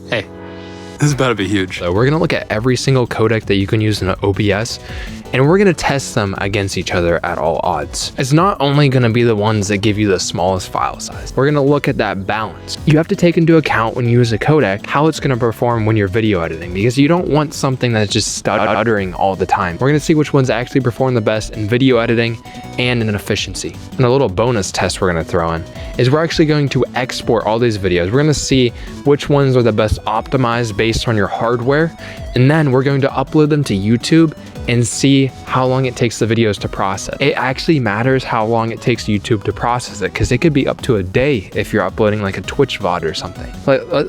Hey, this is about to be huge. So we're gonna look at every single codec that you can use in an OBS, and we're gonna test them against each other at all odds. It's not only gonna be the ones that give you the smallest file size. We're gonna look at that balance. You have to take into account when you use a codec, how it's gonna perform when you're video editing, because you don't want something that's just stuttering all the time. We're gonna see which ones actually perform the best in video editing and in efficiency. And a little bonus test we're gonna throw in is we're actually going to export all these videos. We're gonna see which ones are the best optimized based on your hardware, and then we're going to upload them to YouTube and see how long it takes the videos to process. It actually matters how long it takes YouTube to process it, because it could be up to a day if you're uploading like a Twitch VOD or something.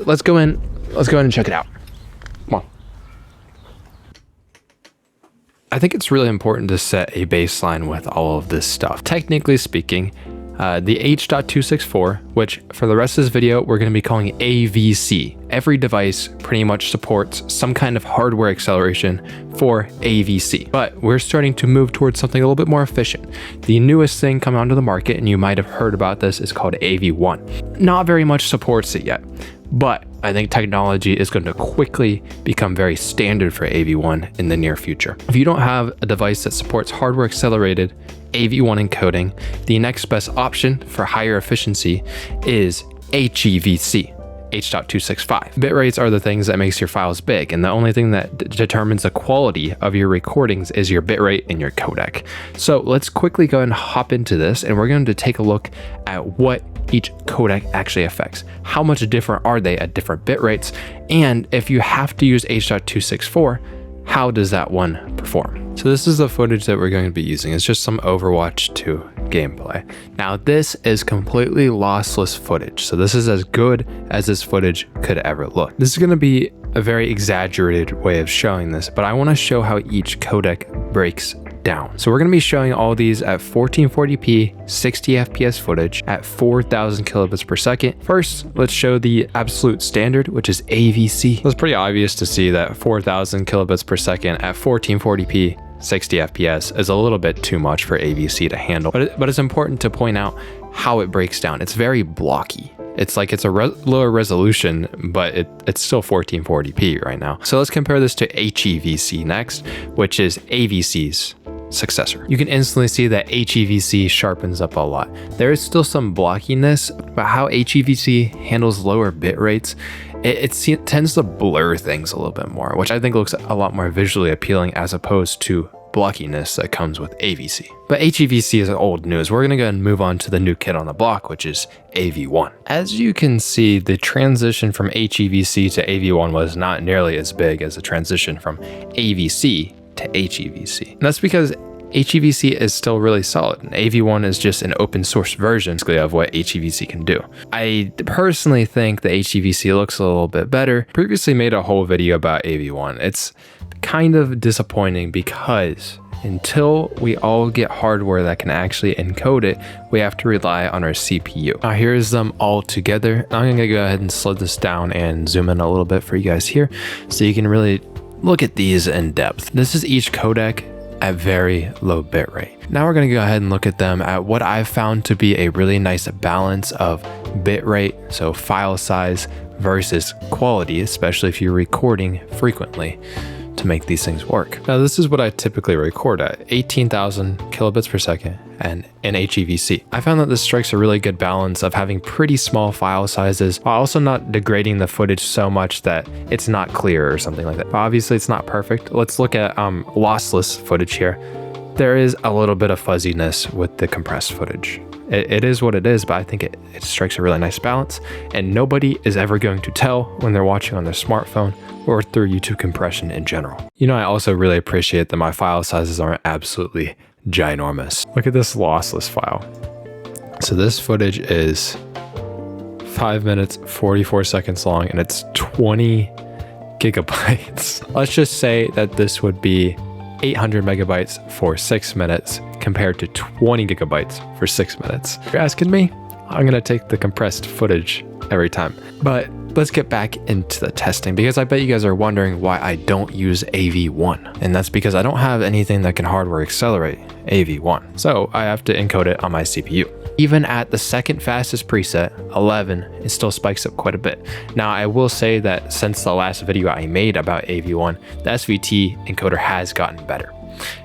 Let's go in and check it out. Come on. I think it's really important to set a baseline with all of this stuff. Technically speaking, the H.264, which for the rest of this video, we're going to be calling AVC. Every device pretty much supports some kind of hardware acceleration for AVC, but we're starting to move towards something a little bit more efficient. The newest thing coming onto the market, and you might have heard about this, is called AV1. Not very much supports it yet, but I think technology is going to quickly become very standard for AV1 in the near future. If you don't have a device that supports hardware accelerated AV1 encoding, the next best option for higher efficiency is HEVC, H.265. Bitrates are the things that makes your files big, and the only thing that determines the quality of your recordings is your bitrate and your codec. So let's quickly go and hop into this, and we're going to take a look at what each codec actually affects. How much different are they at different bit rates? And if you have to use H.264, how does that one perform? So this is the footage that we're going to be using. It's just some Overwatch 2 gameplay. Now this is completely lossless footage. So this is as good as this footage could ever look. This is going to be a very exaggerated way of showing this, but I want to show how each codec breaks down. So we're going to be showing all these at 1440p 60 fps footage at 4,000 kilobits per second. First, let's show the absolute standard, which is AVC. It's pretty obvious to see that 4,000 kilobits per second at 1440p 60 fps is a little bit too much for AVC to handle, but it's important to point out how it breaks down. It's very blocky. It's like it's a lower resolution, but it's still 1440p right now. So let's compare this to HEVC next, which is AVC's successor. You can instantly see that HEVC sharpens up a lot. There is still some blockiness, but how HEVC handles lower bit rates, it tends to blur things a little bit more, which I think looks a lot more visually appealing as opposed to blockiness that comes with AVC. But HEVC is old news. We're gonna go and move on to the new kid on the block, which is AV1. As you can see, the transition from HEVC to AV1 was not nearly as big as the transition from AVC to HEVC. And that's because HEVC is still really solid, and AV1 is just an open source version of what HEVC can do. I personally think the HEVC looks a little bit better. Previously made a whole video about AV1. It's kind of disappointing because until we all get hardware that can actually encode it, we have to rely on our CPU. Now here's them all together. I'm gonna go ahead and slow this down and zoom in a little bit for you guys here so you can really look at these in depth. This is each codec at very low bit rate. Now we're going to go ahead and look at them at what I've found to be a really nice balance of bit rate, so file size, versus quality, especially if you're recording frequently to make these things work. Now this is what I typically record at, 18,000 kilobits per second and in HEVC. I found that this strikes a really good balance of having pretty small file sizes while also not degrading the footage so much that it's not clear or something like that. But obviously it's not perfect. Let's look at lossless footage here. There is a little bit of fuzziness with the compressed footage. It is what it is, but I think it strikes a really nice balance, and nobody is ever going to tell when they're watching on their smartphone or through YouTube compression in general. You know, I also really appreciate that my file sizes aren't absolutely ginormous. Look at this lossless file. So this footage is 5 minutes, 44 seconds long, and it's 20 gigabytes. Let's just say that this would be 800 megabytes for 6 minutes compared to 20 gigabytes for 6 minutes. If you're asking me, I'm gonna take the compressed footage every time. But let's get back into the testing, because I bet you guys are wondering why I don't use AV1. And that's because I don't have anything that can hardware accelerate AV1. So I have to encode it on my CPU. Even at the second fastest preset, 11, it still spikes up quite a bit. Now, I will say that since the last video I made about AV1, the SVT encoder has gotten better.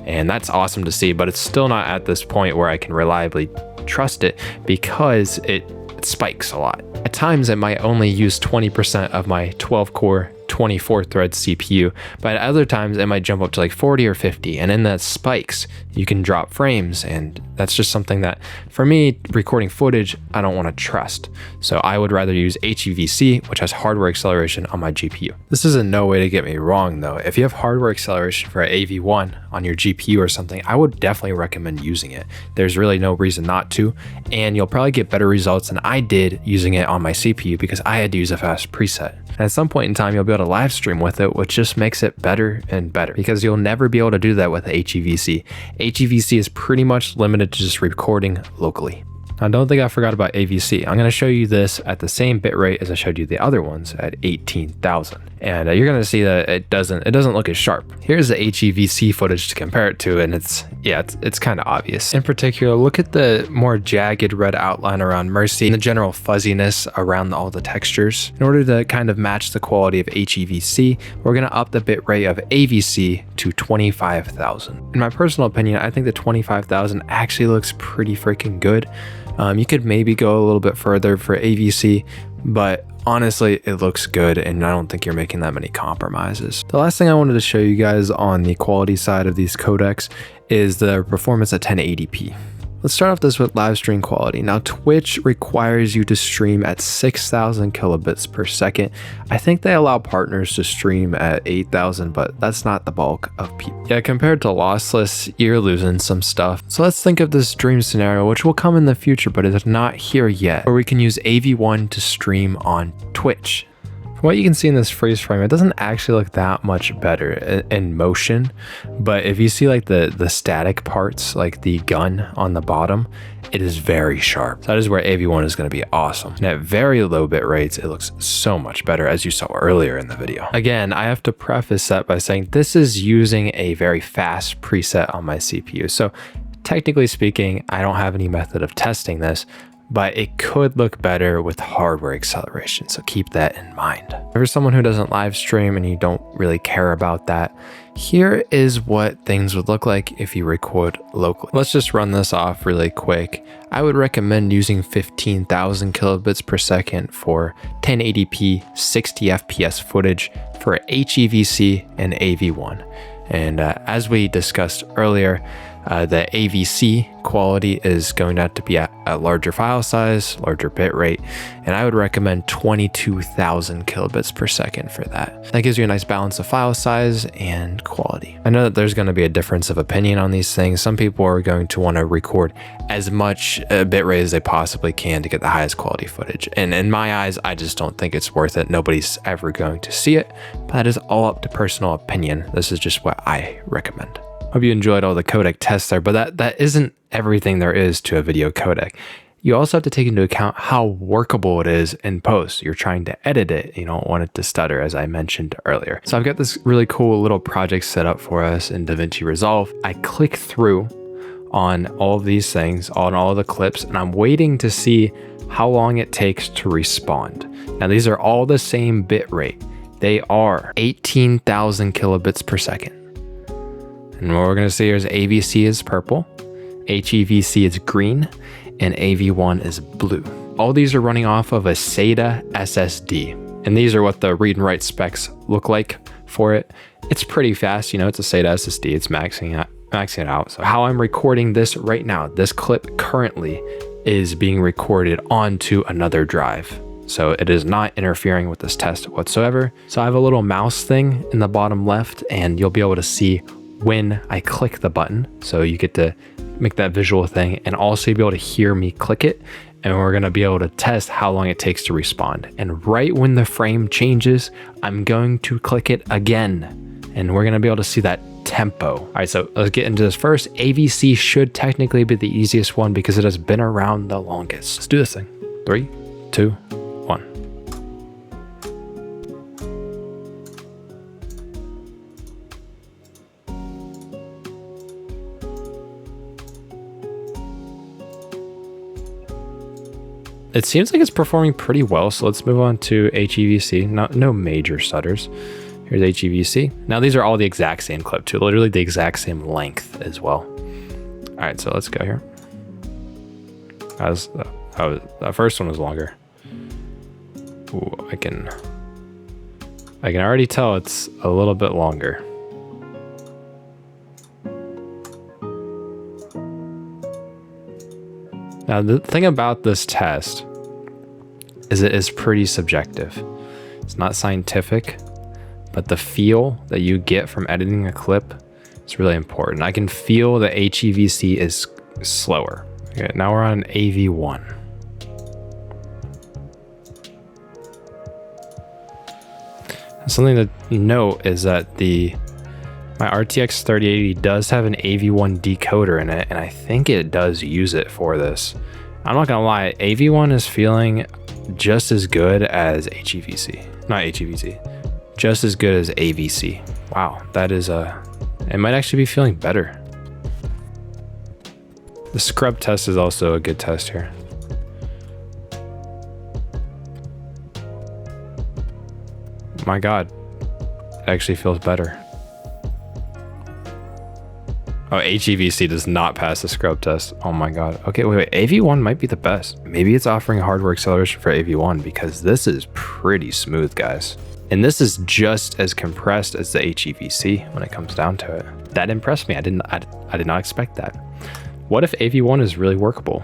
And that's awesome to see, but it's still not at this point where I can reliably trust it because it spikes a lot. At times, it might only use 20% of my 12-core 24-thread CPU, but at other times it might jump up to like 40 or 50, and in that spikes, you can drop frames, and that's just something that, for me, recording footage, I don't want to trust. So I would rather use HEVC, which has hardware acceleration on my GPU. This is in no way to get me wrong, though. If you have hardware acceleration for AV1 on your GPU or something, I would definitely recommend using it. There's really no reason not to, and you'll probably get better results than I did using it on my CPU because I had to use a fast preset. And at some point in time, you'll be able to live stream with it, which just makes it better and better because you'll never be able to do that with HEVC. HEVC is pretty much limited to just recording locally. Now, don't think I forgot about AVC. I'm going to show you this at the same bitrate as I showed you the other ones at 18,000. And you're going to see that it doesn't look as sharp. Here's the HEVC footage to compare it to, and it's kind of obvious. In particular, look at the more jagged red outline around Mercy and the general fuzziness around all the textures. In order to kind of match the quality of HEVC, we're going to up the bitrate of AVC to 25,000. In my personal opinion, I think the 25,000 actually looks pretty freaking good. You could maybe go a little bit further for AVC, but honestly, it looks good, and I don't think you're making that many compromises. The last thing I wanted to show you guys on the quality side of these codecs is the performance at 1080p. Let's start off this with Livestream Quality. Now, Twitch requires you to stream at 6,000 kilobits per second. I think they allow partners to stream at 8,000, but that's not the bulk of people. Yeah, compared to lossless, you're losing some stuff. So let's think of this dream scenario, which will come in the future, but it's not here yet, where we can use AV1 to stream on Twitch. From what you can see in this freeze frame, it doesn't actually look that much better in motion, but if you see like the static parts, like the gun on the bottom, it is very sharp. That is where AV1 is going to be awesome. And at very low bit rates, it looks so much better, as you saw earlier in the video. Again, I have to preface that by saying this is using a very fast preset on my CPU. So technically speaking, I don't have any method of testing this, but it could look better with hardware acceleration, so keep that in mind. For someone who doesn't live stream and you don't really care about that, here is what things would look like if you record locally. Let's just run this off really quick. I would recommend using 15,000 kilobits per second for 1080p 60 FPS footage for HEVC and AV1. And as we discussed earlier, the AVC quality is going to have to be at a larger file size, larger bit rate, and I would recommend 22,000 kilobits per second for that. That gives you a nice balance of file size and quality. I know that there's going to be a difference of opinion on these things. Some people are going to want to record as much bit rate as they possibly can to get the highest quality footage. And in my eyes, I just don't think it's worth it. Nobody's ever going to see it, but that is all up to personal opinion. This is just what I recommend. Hope you enjoyed all the codec tests there, but that isn't everything there is to a video codec. You also have to take into account how workable it is in post. You're trying to edit it. You don't want it to stutter, as I mentioned earlier. So I've got this really cool little project set up for us in DaVinci Resolve. I click through on all of these things, on all of the clips, and I'm waiting to see how long it takes to respond. Now, these are all the same bit rate. They are 18,000 kilobits per second. And what we're going to see here is AVC is purple, HEVC is green, and AV1 is blue. All these are running off of a SATA SSD. And these are what the read and write specs look like for it. It's pretty fast, it's a SATA SSD, it's maxing it out. So how I'm recording this right now, this clip currently is being recorded onto another drive. So it is not interfering with this test whatsoever. So I have a little mouse thing in the bottom left, and you'll be able to see when I click the button. So you get to make that visual thing and also be able to hear me click it. And we're going to be able to test how long it takes to respond. And right when the frame changes, I'm going to click it again. And we're going to be able to see that tempo. All right, so let's get into this first. AVC should technically be the easiest one because it has been around the longest. Let's do this thing. 3, 2, 1. It seems like it's performing pretty well, so let's move on to HEVC. No major stutters. Here's HEVC. Now these are all the exact same clip too, literally the exact same length as well. All right, so let's go here. The first one was longer. Ooh, I can already tell it's a little bit longer. Now the thing about this test is it is pretty subjective. It's not scientific, but the feel that you get from editing a clip is really important. I can feel the HEVC is slower. Okay, now we're on AV1. Something to note is that my RTX 3080 does have an AV1 decoder in it, and I think it does use it for this. I'm not gonna lie, AV1 is feeling just as good as HEVC. Not HEVC, just as good as AVC. Wow, that is it might actually be feeling better. The scrub test is also a good test here. My God, it actually feels better. Oh, HEVC does not pass the scrub test. Oh my God. Okay, wait. AV1 might be the best. Maybe it's offering hardware acceleration for AV1 because this is pretty smooth, guys. And this is just as compressed as the HEVC when it comes down to it. That impressed me. I did not expect that. What if AV1 is really workable?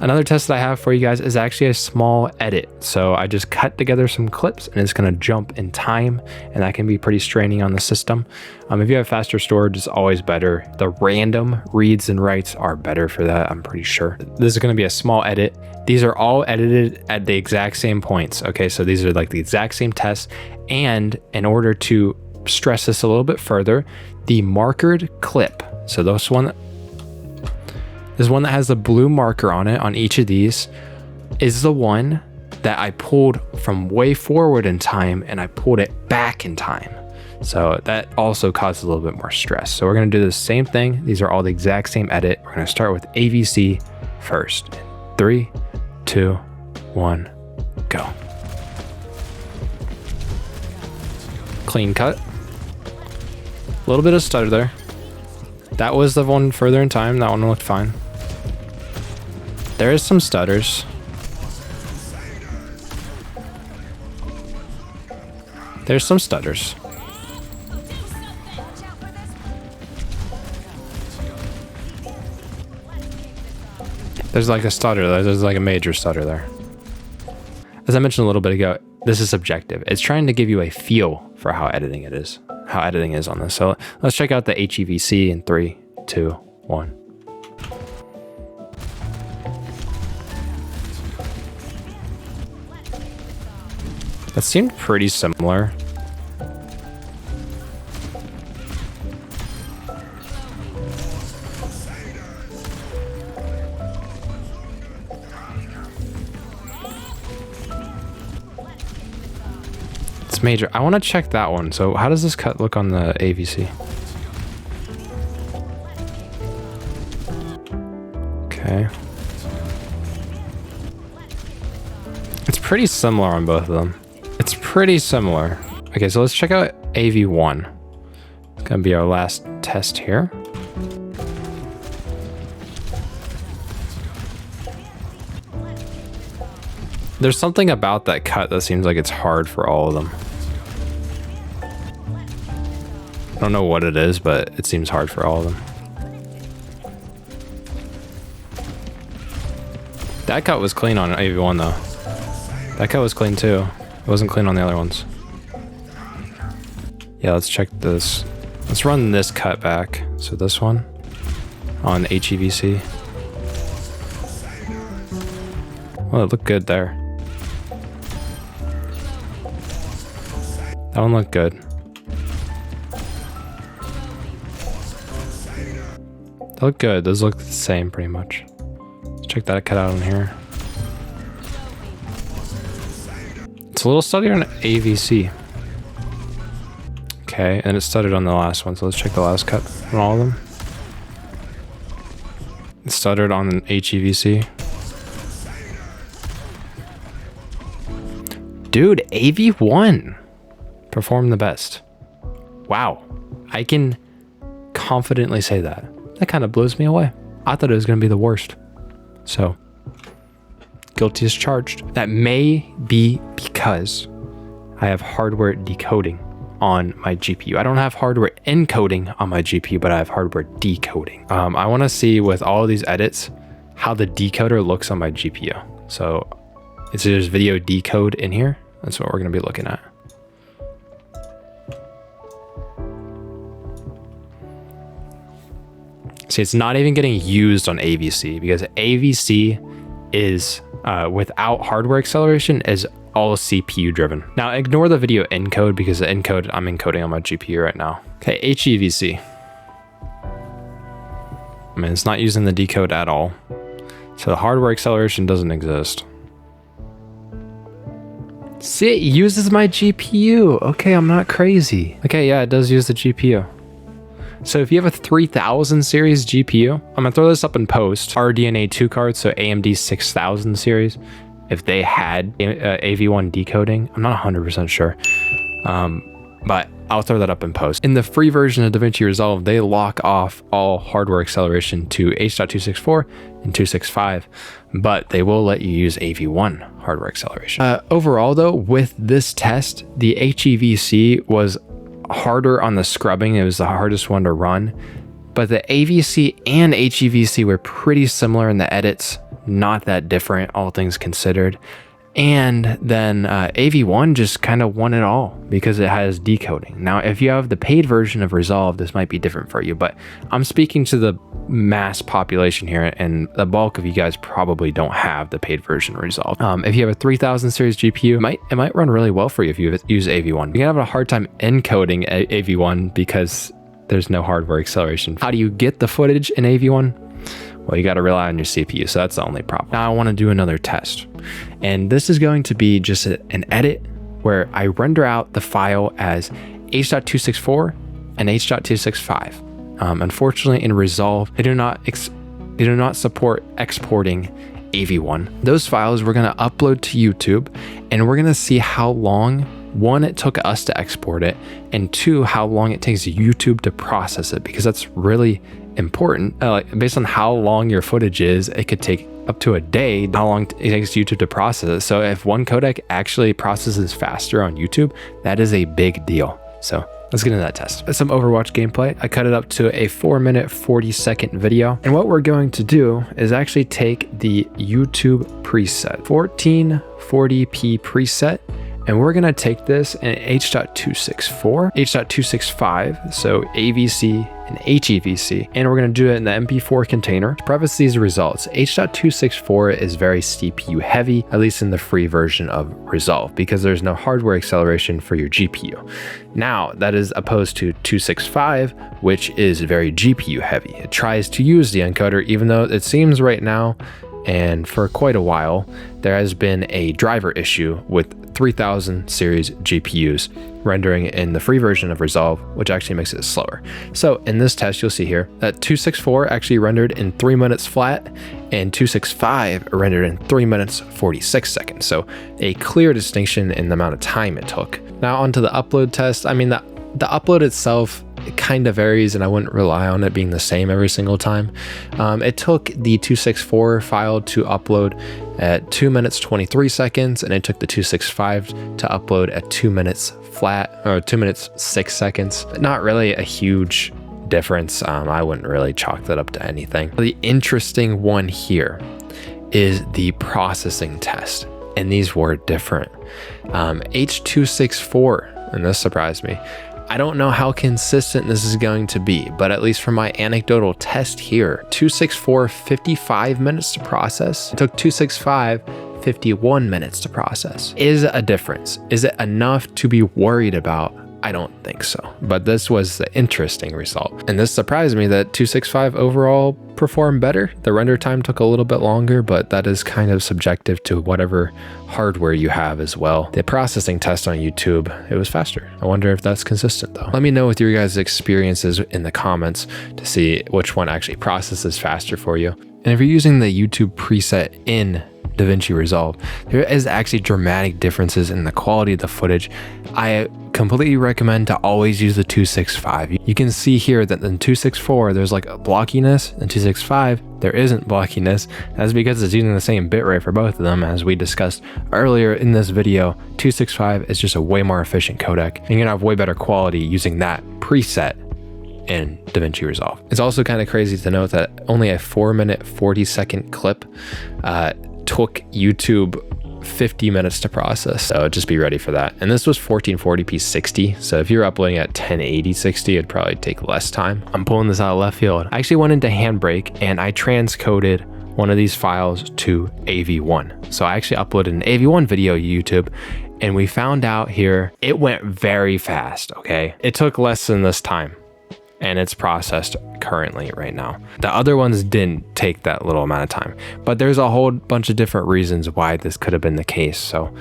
Another test that I have for you guys is actually a small edit. So I just cut together some clips and it's gonna jump in time, and that can be pretty straining on the system. If you have faster storage, it's always better. The random reads and writes are better for that, I'm pretty sure. This is gonna be a small edit. These are all edited at the exact same points. Okay, so these are like the exact same tests. And in order to stress this a little bit further, the markered clip, so this one that has the blue marker on it on each of these is the one that I pulled from way forward in time and I pulled it back in time. So that also causes a little bit more stress. So we're gonna do the same thing. These are all the exact same edit. We're gonna start with AVC first. 3, 2, 1, go. Clean cut. A little bit of stutter there. That was the one further in time. That one looked fine. There is some stutters. There's some stutters. There's like a stutter there. There's like a major stutter there. As I mentioned a little bit ago, this is subjective. It's trying to give you a feel for how editing is on this. So let's check out the HEVC in 3, 2, 1. That seemed pretty similar. It's major. I want to check that one. So how does this cut look on the AVC? Okay. It's pretty similar on both of them. It's pretty similar. Okay, so let's check out AV1. It's gonna be our last test here. There's something about that cut that seems like it's hard for all of them. I don't know what it is, but it seems hard for all of them. That cut was clean on AV1 though. That cut was clean too. It wasn't clean on the other ones. Yeah, let's check this. Let's run this cut back. So this one on HEVC. Well, it looked good there. That one looked good. That looked good. Those look the same pretty much. Let's check that cut out on here. It's a little stuttered on AVC. Okay, and it stuttered on the last one, so let's check the last cut on all of them. It stuttered on HEVC. Dude, AV1 performed the best. Wow. I can confidently say that. That kind of blows me away. I thought it was going to be the worst. So, guilty as charged. That may be because I have hardware decoding on my GPU. I don't have hardware encoding on my GPU, but I have hardware decoding. I want to see with all of these edits how the decoder looks on my GPU. So there's video decode in here. That's what we're going to be looking at. See, it's not even getting used on AVC because AVC is without hardware acceleration is all CPU driven. Now ignore the video encode because the encode I'm encoding on my GPU right now. Okay, HEVC. I mean, it's not using the decode at all. So the hardware acceleration doesn't exist. See, it uses my GPU. Okay, I'm not crazy. Okay, yeah, it does use the GPU. So if you have a 3000 series GPU, I'm gonna throw this up in post, RDNA 2 cards, so AMD 6000 series, if they had AV1 decoding, I'm not 100% sure, but I'll throw that up in post. In the free version of DaVinci Resolve, they lock off all hardware acceleration to H.264 and 265, but they will let you use AV1 hardware acceleration. Overall though, with this test, the HEVC was harder on the scrubbing. It was the hardest one to run, but the AVC and HEVC were pretty similar in the edits, not that different, all things considered. And then AV1 just kind of won it all because it has decoding. Now, if you have the paid version of Resolve, this might be different for you, but I'm speaking to the mass population here, and the bulk of you guys probably don't have the paid version of Resolve. If you have a 3000 series GPU, it might run really well for you if you use AV1. You're gonna have a hard time encoding AV1 because there's no hardware acceleration. How do you get the footage in AV1? Well, you got to rely on your CPU, so that's the only problem. Now I want to do another test, and this is going to be just an edit where I render out the file as H.264 and H.265. Unfortunately, in Resolve, they do not support exporting AV1. Those files we're going to upload to YouTube, and we're going to see how long, one, it took us to export it, and two, how long it takes YouTube to process it, because that's really important. Based on how long your footage is, it could take up to a day how long it takes YouTube to process it. So if one codec actually processes faster on YouTube, that is a big deal. So let's get into that test. Some Overwatch gameplay. I cut it up to a 4-minute 40-second video, and what we're going to do is actually take the YouTube preset 1440p preset, and we're gonna take this in H.264, H.265, so AVC and HEVC, and we're gonna do it in the MP4 container. To preface these results, H.264 is very CPU heavy, at least in the free version of Resolve, because there's no hardware acceleration for your GPU. Now, that is opposed to 265, which is very GPU heavy. It tries to use the encoder, even though it seems right now, and for quite a while, there has been a driver issue with 3000 series GPUs rendering in the free version of Resolve, which actually makes it slower. So in this test, you'll see here that 264 actually rendered in 3 minutes flat, and 265 rendered in 3 minutes 46 seconds. So a clear distinction in the amount of time it took. Now onto the upload test. I mean, the upload itself, it kind of varies, and I wouldn't rely on it being the same every single time. It took the 264 file to upload at 2 minutes 23 seconds, and it took the 265 to upload at 2 minutes flat, or 2 minutes 6 seconds. Not really a huge difference. I wouldn't really chalk that up to anything. The interesting one here is the processing test, and these were different. H.264, and this surprised me. I don't know how consistent this is going to be, but at least for my anecdotal test here, 264, 55 minutes to process. It took 265, 51 minutes to process. Is a difference. Is it enough to be worried about? I don't think so, but this was the interesting result. And this surprised me that 265 overall performed better. The render time took a little bit longer, but that is kind of subjective to whatever hardware you have as well. The processing test on YouTube, it was faster. I wonder if that's consistent though. Let me know with your guys' experiences in the comments to see which one actually processes faster for you. And if you're using the YouTube preset in DaVinci Resolve, there is actually dramatic differences in the quality of the footage. I completely recommend to always use the 265. You can see here that in 264 there's like a blockiness, and 265 there isn't blockiness. That's because it's using the same bitrate for both of them. As we discussed earlier in this video, 265 is just a way more efficient codec, and you're gonna have way better quality using that preset in DaVinci Resolve. It's also kind of crazy to note that only a 4-minute 40-second clip took YouTube 50 minutes to process, so just be ready for that. And this was 1440p 60, so if you're uploading at 1080 60, it'd probably take less time. I'm pulling this out of left field. I actually went into Handbrake and I transcoded one of these files to AV1. So I actually uploaded an AV1 video to YouTube, and we found out here it went very fast. Okay, it took less than this time, and it's processed currently right now. The other ones didn't take that little amount of time, but there's a whole bunch of different reasons why this could have been the case. So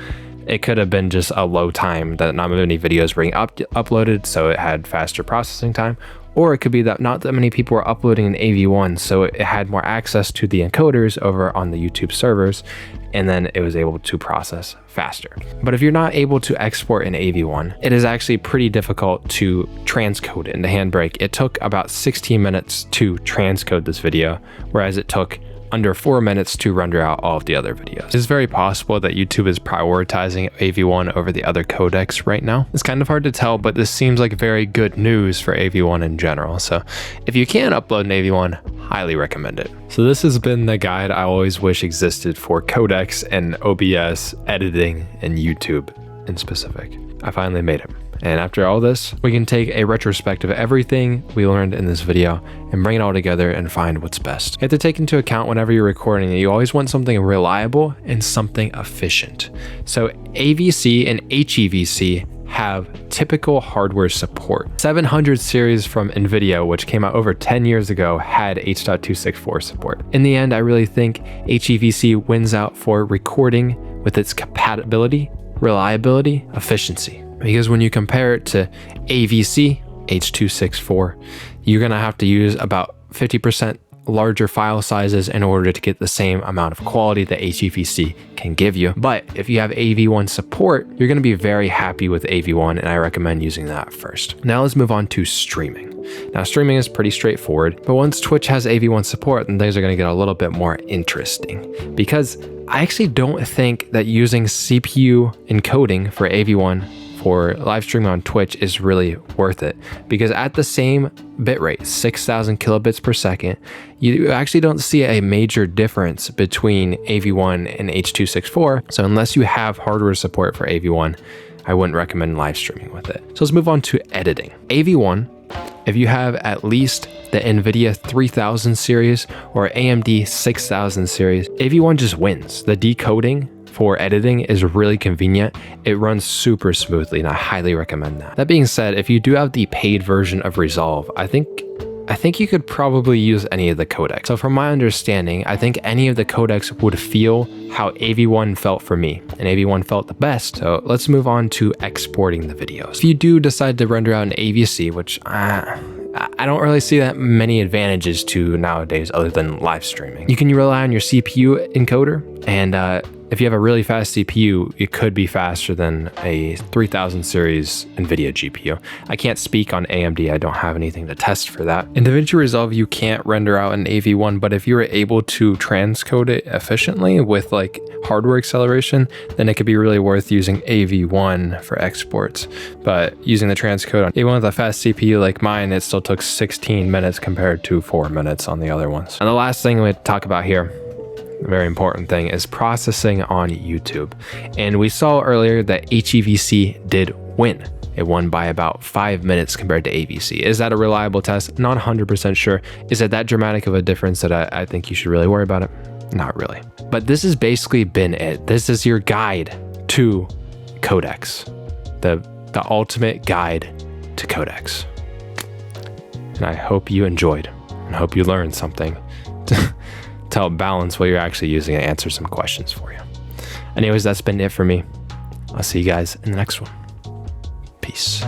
it could have been just a low time that not many videos were being uploaded, so it had faster processing time. Or it could be that not that many people were uploading an AV1, so it had more access to the encoders over on the YouTube servers, and then it was able to process faster. But if you're not able to export an AV1, it is actually pretty difficult to transcode it into Handbrake. It took about 16 minutes to transcode this video, whereas it took under 4 minutes to render out all of the other videos. It's very possible that YouTube is prioritizing AV1 over the other codecs right now. It's kind of hard to tell, but this seems like very good news for AV1 in general. So if you can upload an AV1, highly recommend it. So this has been the guide I always wish existed for codecs and OBS editing and YouTube in specific. I finally made it. And after all this, we can take a retrospective of everything we learned in this video and bring it all together and find what's best. You have to take into account whenever you're recording that you always want something reliable and something efficient. So AVC and HEVC have typical hardware support. 700 series from NVIDIA, which came out over 10 years ago, had H.264 support. In the end, I really think HEVC wins out for recording with its compatibility, reliability, efficiency. Because when you compare it to AVC, H.264, you're gonna have to use about 50% larger file sizes in order to get the same amount of quality that HEVC can give you. But if you have AV1 support, you're gonna be very happy with AV1, and I recommend using that first. Now let's move on to streaming. Now streaming is pretty straightforward, but once Twitch has AV1 support, then things are gonna get a little bit more interesting, because I actually don't think that using CPU encoding for AV1 for live streaming on Twitch is really worth it, because at the same bitrate, 6,000 kilobits per second, you actually don't see a major difference between AV1 and H.264. So unless you have hardware support for AV1, I wouldn't recommend live streaming with it. So let's move on to editing. AV1, if you have at least the NVIDIA 3000 series or AMD 6000 series, AV1 just wins. The decoding for editing is really convenient. It runs super smoothly, and I highly recommend that. That being said, if you do have the paid version of Resolve, I think you could probably use any of the codecs. So from my understanding, I think any of the codecs would feel how AV1 felt for me, and AV1 felt the best. So let's move on to exporting the videos. If you do decide to render out an AVC, which I don't really see that many advantages to nowadays other than live streaming, you can rely on your CPU encoder, and if you have a really fast CPU, it could be faster than a 3000 series NVIDIA GPU. I can't speak on AMD, I don't have anything to test for that. In DaVinci Resolve, you can't render out an AV1, but if you were able to transcode it efficiently with like hardware acceleration, then it could be really worth using AV1 for exports. But using the transcode on AV1 with a fast CPU like mine, it still took 16 minutes compared to 4 minutes on the other ones. And the last thing we talk about here, a very important thing, is processing on YouTube. And we saw earlier that HEVC did win. It won by about 5 minutes compared to AVC. Is that a reliable test? Not 100% sure. Is it that dramatic of a difference that I think you should really worry about it? Not really. But this has basically been it. This is your guide to codecs, the ultimate guide to codecs. And I hope you enjoyed, and hope you learned something to help balance what you're actually using and answer some questions for you. Anyways, that's been it for me. I'll see you guys in the next one. Peace.